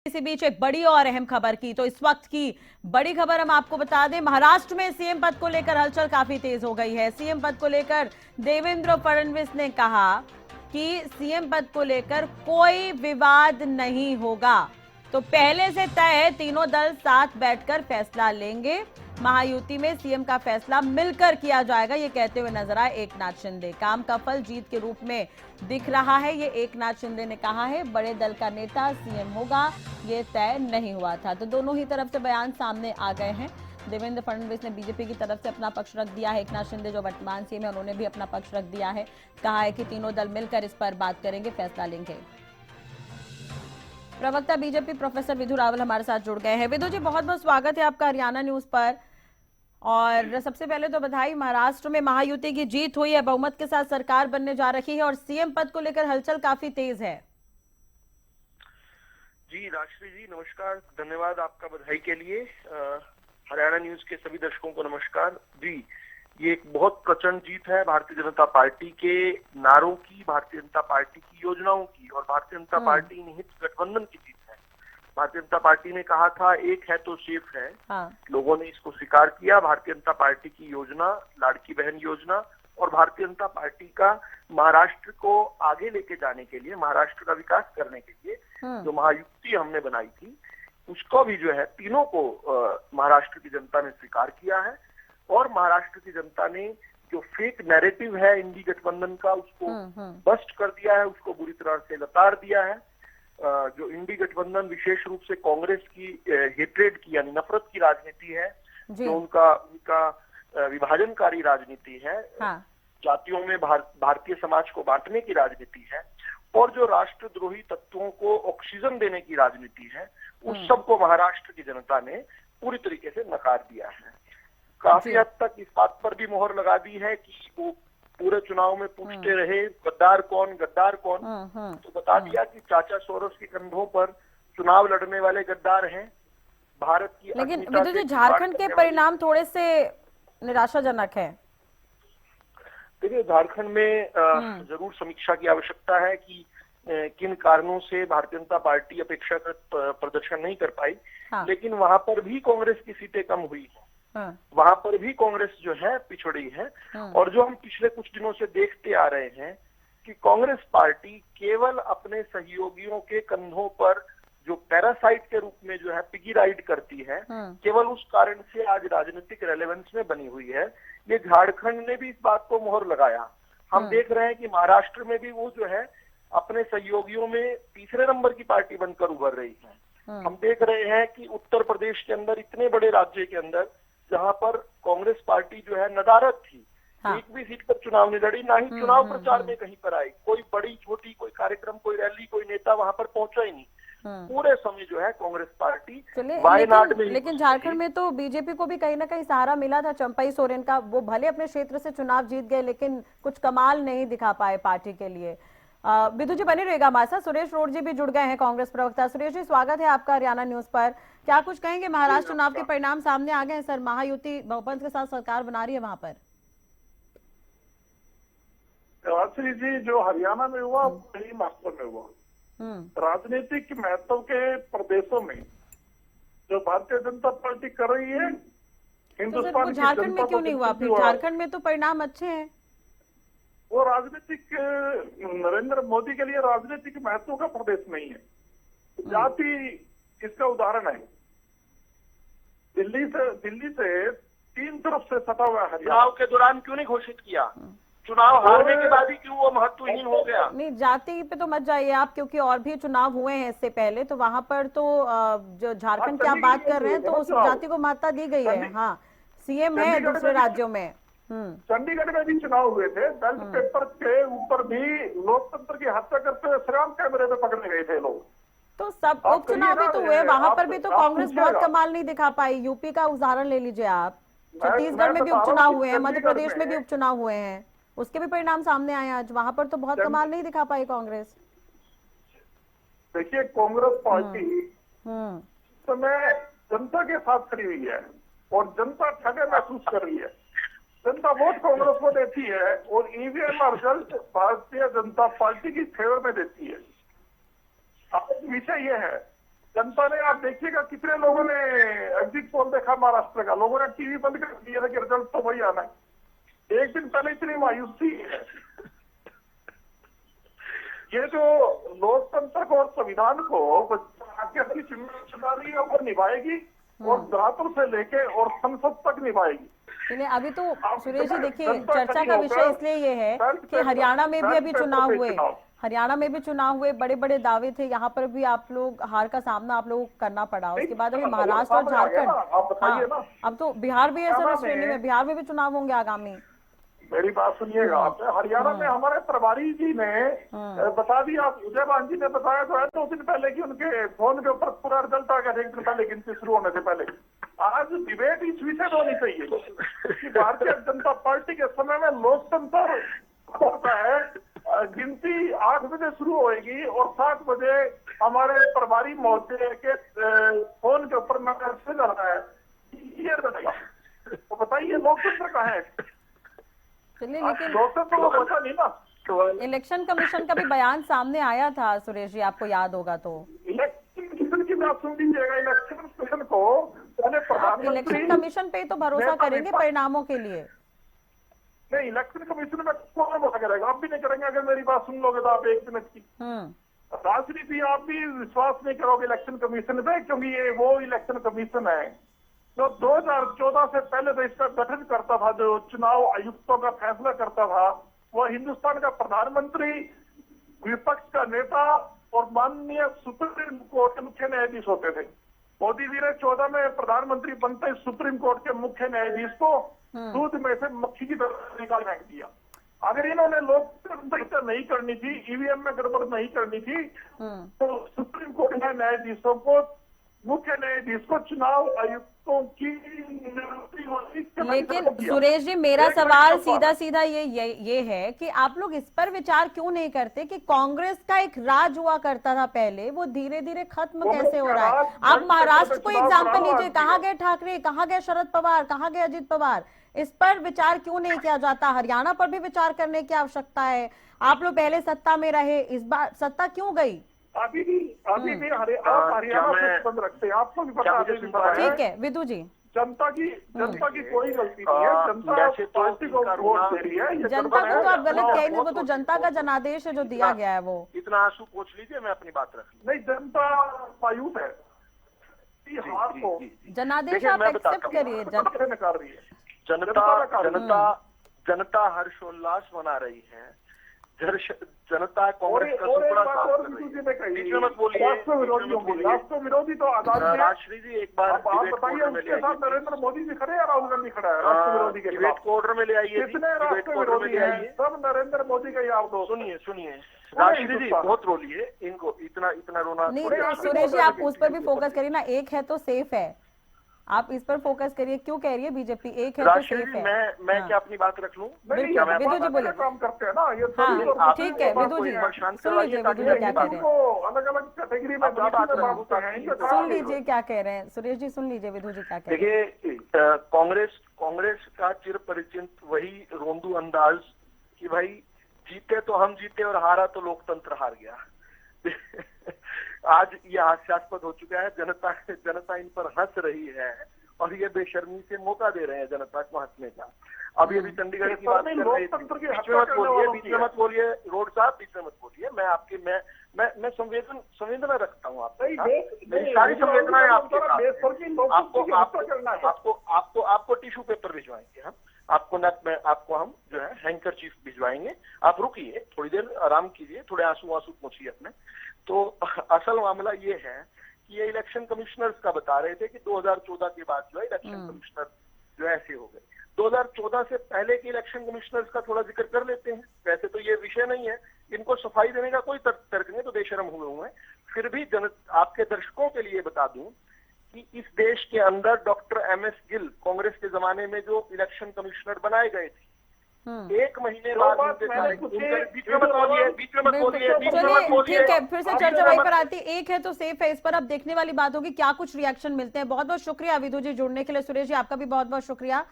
इसी बीच एक बड़ी और अहम खबर की तो इस वक्त की बड़ी खबर हम आपको बता दें। महाराष्ट्र में सीएम पद को लेकर हलचल काफी तेज हो गई है। सीएम पद को लेकर देवेंद्र फडणवीस ने कहा कि सीएम पद को लेकर कोई विवाद नहीं होगा। तो पहले से तय है, तीनों दल साथ बैठकर फैसला लेंगे। महायुति में सीएम का फैसला मिलकर किया जाएगा, ये कहते हुए नजर आए एकनाथ शिंदे। काम का फल जीत के रूप में दिख रहा है, ये एकनाथ शिंदे ने कहा है। बड़े दल का नेता सीएम होगा, ये तय नहीं हुआ था। तो दोनों ही तरफ से बयान सामने आ गए हैं। देवेंद्र फडणवीस ने बीजेपी की तरफ से अपना पक्ष रख दिया है। एकनाथ शिंदे जो वर्तमान सीएम है, उन्होंने भी अपना पक्ष रख दिया है। कहा है कि तीनों दल मिलकर इस पर बात करेंगे, फैसला लेंगे। प्रवक्ता बीजेपी प्रोफेसर विधु रावल हमारे साथ जुड़ गए हैं। विधु जी, बहुत बहुत स्वागत है आपका हरियाणा न्यूज पर। और सबसे पहले तो बधाई, महाराष्ट्र में महायुति की जीत हुई है, बहुमत के साथ सरकार बनने जा रही है और सीएम पद को लेकर हलचल काफी तेज है। जी राजश्री जी नमस्कार, धन्यवाद आपका बधाई के लिए। हरियाणा न्यूज के सभी दर्शकों को नमस्कार जी। ये एक बहुत प्रचंड जीत है भारतीय जनता पार्टी के नारों की, भारतीय जनता पार्टी की योजनाओं की और भारतीय जनता पार्टी निहित गठबंधन की जीत है। भारतीय जनता पार्टी ने कहा था एक है तो सेफ है। लोगों ने इसको स्वीकार किया। भारतीय जनता पार्टी की योजना, लाड़की बहन योजना और भारतीय जनता पार्टी का महाराष्ट्र को आगे लेके जाने के लिए, महाराष्ट्र का विकास करने के लिए जो महायुति हमने बनाई थी, उसको भी जो है तीनों को महाराष्ट्र की जनता ने स्वीकार किया है। और महाराष्ट्र की जनता ने जो फेक नैरेटिव है इंडी गठबंधन का, उसको बस्ट कर दिया है, उसको बुरी तरह से लताड़ दिया है। जो इंडी गठबंधन विशेष रूप से कांग्रेस की हेट्रेड की यानी नफरत की राजनीति है, जो उनका विभाजनकारी राजनीति है, जातियों में भारतीय समाज को बांटने की राजनीति है और जो राष्ट्रद्रोही तत्वों को ऑक्सीजन देने की राजनीति है, उस सब को महाराष्ट्र की जनता ने पूरी तरीके से नकार दिया है। काफी हद तक इस बात पर भी मोहर लगा दी है कि वो पूरे चुनाव में पूछते रहे गद्दार कौन, गद्दार कौन, तो बता दिया कि चाचा सोरोस के कंधों पर चुनाव लड़ने वाले गद्दार हैं। भारत की लेकिन विधु जी, झारखंड के परिणाम थोड़े से निराशाजनक है। देखिए, झारखंड में जरूर समीक्षा की आवश्यकता है कि किन कारणों से भारतीय जनता पार्टी अपेक्षाकृत प्रदर्शन नहीं कर पाई। लेकिन वहां पर भी कांग्रेस की सीटें कम हुई है। वहां पर भी कांग्रेस जो है पिछड़ी है। और जो हम पिछले कुछ दिनों से देखते आ रहे हैं कि कांग्रेस पार्टी केवल अपने सहयोगियों के कंधों पर जो पैरासाइट के रूप में जो है पिगी राइड करती है, केवल उस कारण से आज राजनीतिक रेलेवेंस में बनी हुई है। ये झारखंड ने भी इस बात को मोहर लगाया। हम देख रहे हैं कि महाराष्ट्र में भी वो जो है अपने सहयोगियों में तीसरे नंबर की पार्टी बनकर उभर रही है। हम देख रहे हैं कि उत्तर प्रदेश के अंदर, इतने बड़े राज्य के अंदर जहां पर कांग्रेस पार्टी जो है नदारद थी, एक भी सीट पर चुनाव नहीं लड़ी, ना ही चुनाव प्रचार में कहीं पर आई। कोई बड़ी छोटी कोई कार्यक्रम, कोई रैली, कोई नेता वहां पर पहुंचा ही नहीं। पूरे समय जो है कांग्रेस पार्टी वायनाड में। लेकिन झारखंड में तो बीजेपी को भी कहीं ना कहीं सहारा मिला था चंपई सोरेन का। वो भले अपने क्षेत्र से चुनाव जीत गए, लेकिन कुछ कमाल नहीं दिखा पाए पार्टी के लिए। विधु जी बने रहेगा हमारे साथ। सुरेश रोड जी भी जुड़ गए हैं, कांग्रेस प्रवक्ता। सुरेश जी, स्वागत है आपका हरियाणा न्यूज पर। क्या कुछ कहेंगे? महाराष्ट्र चुनाव के परिणाम सामने आ गए हैं सर, महायुति बहुमत के साथ सरकार बना रही है वहां पर। राजश्री जी, जो हरियाणा में हुआ वही महाराष्ट्र में हुआ। राजनीतिक महत्व के प्रदेशों में जो भारतीय जनता पार्टी कर रही है, हिंदुस्तान की झारखंड में क्यों नहीं हुआ? फिर झारखंड में तो परिणाम अच्छे हैं। वो राजनीतिक, नरेंद्र मोदी के लिए राजनीतिक महत्व का प्रदेश नहीं है। जाति इसका उदाहरण है। दिल्ली से तीन तरफ से सटा हुआ है। चुनाव के दौरान क्यों नहीं घोषित किया? चुनाव हारने के बाद ही क्यों वो महत्वहीन हो गया? नहीं, जाति पे तो मत जाइए आप, क्योंकि और भी चुनाव हुए हैं इससे पहले। तो वहां पर तो जो झारखंड की आप बात कर रहे हैं, तो उस जाति को महत्ता दी गई है। हाँ, सीएम है दूसरे राज्यों में। चंडीगढ़ में भी चुनाव हुए थे। बैलेट पेपर के ऊपर भी लोकतंत्र की हत्या करते हुए श्रीराम कैमरे में पकड़े गए थे लोग। तो सब उपचुनाव भी तो हुए, वहां पर भी तो कांग्रेस बहुत कमाल नहीं दिखा पाई। यूपी का उदाहरण ले लीजिए आप, छत्तीसगढ़ में भी उपचुनाव हुए हैं, मध्य प्रदेश में भी उपचुनाव हुए हैं, उसके भी परिणाम सामने आए आज। वहां पर तो बहुत कमाल नहीं दिखा पाई कांग्रेस। देखिए, कांग्रेस पार्टी समय जनता के साथ खड़ी हुई है और जनता ठगे महसूस कर रही है। जनता वोट कांग्रेस को देती है और EVM result Bharatiya Janata party की फेवर में देती है। आज विषय यह है जनता ने, आप देखिएगा कितने लोगों ने एग्जिट पोल देखा महाराष्ट्र का, लोगों ने टीवी बंद कर दिया था कि रिजल्ट तो वही आना है। एक दिन पहले इतनी मायूसी है। ये जो लोकतंत्र को और संविधान को अपनी जिम्मेदारी है वो निभाएगी और दायित्व से लेके और संसद तक निभाएगी। चलिए, अभी तो सुरेश जी देखिए, चर्चा का विषय इसलिए ये है कि हरियाणा में भी अभी चुनाव हुए, हरियाणा में भी चुनाव हुए, बड़े बड़े दावे थे, यहाँ पर भी आप लोग हार का सामना आप लोगों को करना पड़ा। उसके बाद अभी महाराष्ट्र और झारखंड, हाँ, अब तो बिहार भी है सर श्रेणी में, बिहार में भी चुनाव होंगे आगामी। मेरी बात सुनिएगा आप, हरियाणा में हमारे प्रभारी जी ने बता दिया, उदयभान जी ने बताया तो है 2 दिन पहले कि उनके फोन के ऊपर पूरा रिजल्ट आ गया, 1 दिन पहले गिनती शुरू होने से पहले। आज डिबेट इस विषय में होनी चाहिए कि भारतीय जनता पार्टी के समय में लोकतंत्र होता है, गिनती 8 बजे शुरू होएगी और 7 बजे हमारे प्रभारी महोदय के फोन के ऊपर मैसेज आ रहा है, ये रहेगा। तो बताइए लोकतंत्र कहाँ है? चलिए, लेकिन लोकतंत्र को पता नहीं ना। इलेक्शन कमीशन का भी बयान सामने आया था सुरेश जी, आपको याद होगा तो। इलेक्शन कमीशन की बात सुन लीजिएगा, इलेक्शन कमीशन को पहले प्रधानमंत्री, इलेक्शन कमीशन पे तो भरोसा करेंगे परिणामों के लिए। नहीं, इलेक्शन कमीशन में कौन भरोसा करेगा? आप भी नहीं करेंगे। अगर मेरी बात सुन लोगे तो आप 1 मिनट की राजनीति, आप भी विश्वास नहीं करोगे इलेक्शन कमीशन पे, क्योंकि ये वो इलेक्शन कमीशन है जो 2014 से पहले तो इसका गठन करता था, जो चुनाव आयुक्तों का फैसला करता था। वह हिंदुस्तान का प्रधानमंत्री, विपक्ष का नेता और माननीय सुप्रीम कोर्ट के मुख्य न्यायाधीश होते थे। मोदी जी ने 14 में प्रधानमंत्री बनते सुप्रीम कोर्ट के मुख्य न्यायाधीश को दूध में से मक्खी की तरह निकाल फेंक दिया। अगर इन्होंने लोकतंत्र नहीं करनी थी, ईवीएम में गड़बड़ नहीं करनी थी, तो सुप्रीम कोर्ट के न्यायाधीशों को, मुख्य न्यायाधीश को चुनाव आयुक्तों की नियुक्ति होती। लेकिन सुरेश जी, मेरा सवाल सीधा सीधा ये है कि आप लोग इस पर विचार क्यों नहीं करते कि कांग्रेस का एक राज हुआ करता था पहले, वो धीरे धीरे खत्म कैसे हो रहा है? आप महाराष्ट्र को एग्जाम्पल लीजिए, कहाँ गए ठाकरे, कहाँ गए शरद पवार, कहाँ गए अजित पवार? इस पर विचार क्यों नहीं किया जाता? हरियाणा पर भी विचार करने की आवश्यकता है। आप लोग पहले सत्ता में रहे, इस बार सत्ता क्यों गई? अभी भी हरियाणा से संबंध रखते हैं, आपको भी पता है। ठीक है विदु जी, जनता की कोई गलती नहीं है, जनता पार्टी को वोट दे रही है। जनता को तो आप गलत कह नहीं, वो तो जनता का जनादेश है जो दिया गया है। वो इतना आंसू पोंछ लीजिए, मैं अपनी बात रख लूं। नहीं, जनता मायूस है हार को। जनादेश आप एक्सेप्ट करिए, जनता कर रही है, जनता हर्षोल्लास मना रही है। जनता कांग्रेस का सुपड़ा साफ कर रही है। मत बोलिए, राष्ट्र विरोधी तो आजादी। राष्ट्रीय जी एक बार आप बताइए, उसके साथ नरेंद्र मोदी जी खड़े या राहुल गांधी खड़ा है? राष्ट्र विरोधी के डिबेट को ऑर्डर में ले आइए। कितने राष्ट्र विरोधी हैं? सब नरेंद्र मोदी का यार दोस्त। सुनिए राष्ट्रीय जी बहुत रोलिए, इनको इतना रोना नहीं। सुरेश जी, आप उस पर भी फोकस करिए ना, एक है तो सेफ है, आप इस पर फोकस करिए। क्यों कह रही है बीजेपी एक है तो सेफ है? मैं क्या अपनी बात रख लूं? विदु जी बोलिए। काम करते हैं ना ये, ठीक है विदु जी, सुन लीजिए विदु जी क्या कह रहे हैं, अलग अलग कैटेगरी में सुन लीजिए क्या कह रहे हैं। सुरेश जी सुन लीजिए विदु जी क्या कह रहे हैं। देखिए, कांग्रेस का चिर परिचित वही रोंदू अंदाज कि भाई जीते तो हम जीते और हारा तो लोकतंत्र हार गया। आज ये हास्यास्पद हो चुका है। जनता इन पर हंस रही है और ये बेशर्मी से मौका दे रहे हैं जनता को हंसने का। अभी चंडीगढ़ की बात कर रहे थे, बीच में मत बोलिए रोड साहब, बीच में मत बोलिए। मैं संवेदना रखता हूँ आपके साथ, मेरी सारी संवेदनाएं आपके साथ। आपको टिश्यू पेपर भिजवाएंगे हम, आपको हम जो है हैंकर चीफ भिजवाएंगे। आप रुकिए, थोड़ी देर आराम कीजिए, थोड़े आंसू पोंछिए अपने। तो असल मामला ये है कि ये इलेक्शन कमिश्नर्स का बता रहे थे कि 2014 के बाद जो है इलेक्शन कमिश्नर जो है ऐसे हो गए। 2014 से पहले के इलेक्शन कमिश्नर्स का थोड़ा जिक्र कर लेते हैं। वैसे तो ये विषय नहीं है, इनको सफाई देने का कोई तर्क नहीं, तो बेशरम हुए हैं। फिर भी आपके दर्शकों के लिए बता दूं कि इस देश के अंदर डॉक्टर MS गिल कांग्रेस के जमाने में जो इलेक्शन कमिश्नर बनाए गए थे, 1 महीने बाद बीच में मत बोलिए। ठीक है, फिर से चर्चा वहीं पर आती है। एक है तो सेफ है, इस पर अब देखने वाली बात होगी क्या कुछ रिएक्शन मिलते हैं। बहुत बहुत शुक्रिया विदु जी जुड़ने के लिए। सुरेश जी आपका भी बहुत बहुत शुक्रिया।